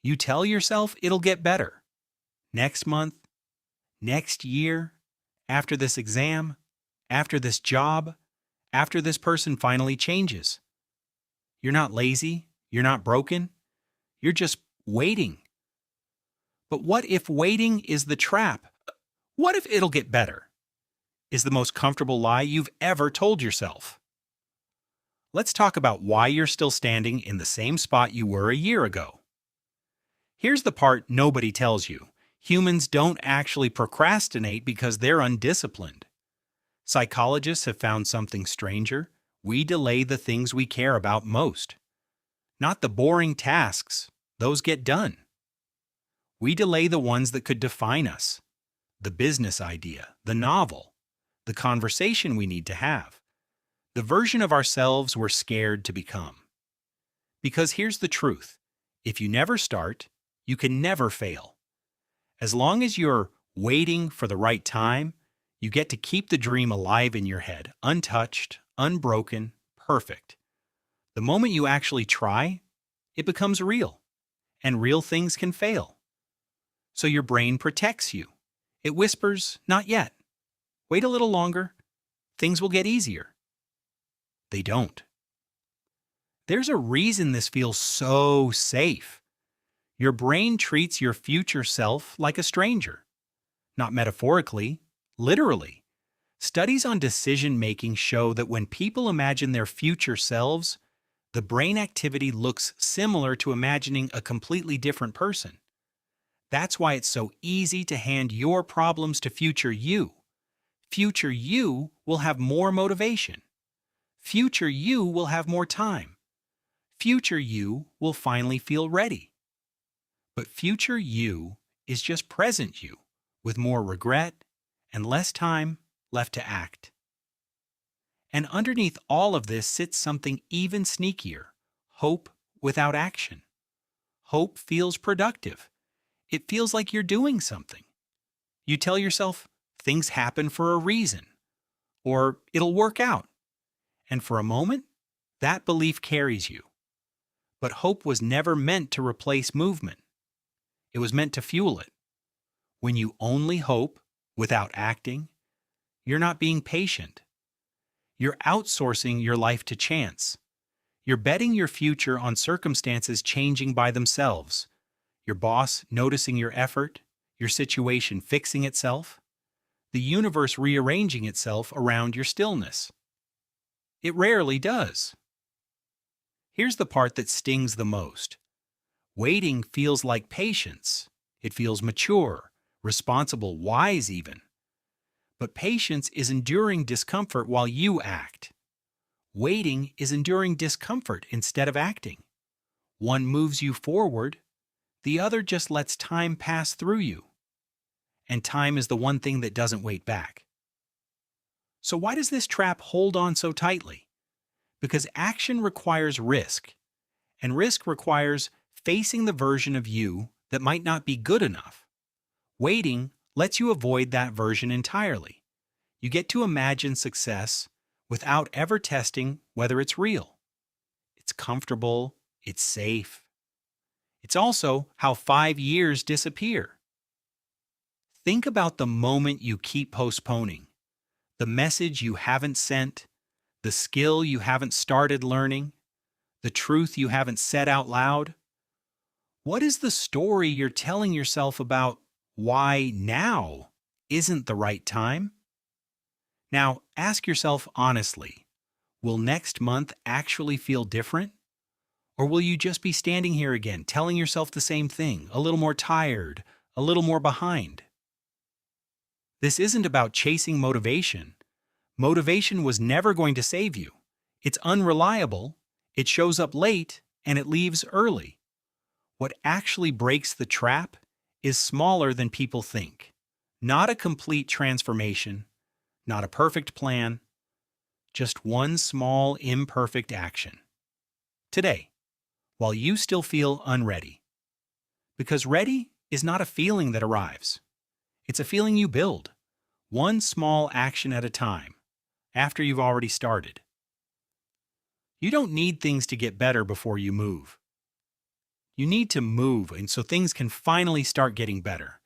You tell yourself it'll get better. Next month, next year, after this exam, after this job, after this person finally changes. You're not lazy, you're not broken, you're just waiting. But what if waiting is the trap? What if it'll get better? Is the most comfortable lie you've ever told yourself. Let's talk about why you're still standing in the same spot you were a year ago. Here's the part nobody tells you. Humans don't actually procrastinate because they're undisciplined. Psychologists have found something stranger. We delay the things we care about most. Not the boring tasks, those get done. We delay the ones that could define us. The business idea, the novel, the conversation we need to have, the version of ourselves we're scared to become. Because here's the truth. If you never start, you can never fail. As long as you're waiting for the right time, you get to keep the dream alive in your head, untouched, unbroken, perfect. The moment you actually try, it becomes real, and real things can fail. So your brain protects you. It whispers, not yet. Wait a little longer. Things will get easier. They don't. There's a reason this feels so safe. Your brain treats your future self like a stranger. Not metaphorically, literally. Studies on decision-making show that when people imagine their future selves, the brain activity looks similar to imagining a completely different person. That's why it's so easy to hand your problems to future you. Future you will have more motivation. Future you will have more time. Future you will finally feel ready. But future you is just present you, with more regret and less time left to act. And underneath all of this sits something even sneakier: hope without action. Hope feels productive. It feels like you're doing something. You tell yourself things happen for a reason, or it'll work out. And for a moment, that belief carries you. But hope was never meant to replace movement. It was meant to fuel it. When you only hope without acting, you're not being patient. You're outsourcing your life to chance. You're betting your future on circumstances changing by themselves. Your boss noticing your effort, your situation fixing itself, the universe rearranging itself around your stillness. It rarely does. Here's the part that stings the most. Waiting feels like patience. It feels mature, responsible, wise even. But patience is enduring discomfort while you act. Waiting is enduring discomfort instead of acting. One moves you forward, the other just lets time pass through you. And time is the one thing that doesn't wait back. So why does this trap hold on so tightly? Because action requires risk, and risk requires facing the version of you that might not be good enough. Waiting lets you avoid that version entirely. You get to imagine success without ever testing whether it's real. It's comfortable, it's safe. It's also how 5 years disappear. Think about the moment you keep postponing, the message you haven't sent, the skill you haven't started learning, the truth you haven't said out loud. What is the story you're telling yourself about why now isn't the right time? Now, ask yourself honestly, will next month actually feel different? Or will you just be standing here again, telling yourself the same thing, a little more tired, a little more behind? This isn't about chasing motivation. Motivation was never going to save you. It's unreliable, it shows up late, and it leaves early. What actually breaks the trap is smaller than people think. Not a complete transformation, not a perfect plan, just one small, imperfect action. Today, while you still feel unready. Because ready is not a feeling that arrives. It's a feeling you build, one small action at a time, after you've already started. You don't need things to get better before you move. You need to move and so things can finally start getting better.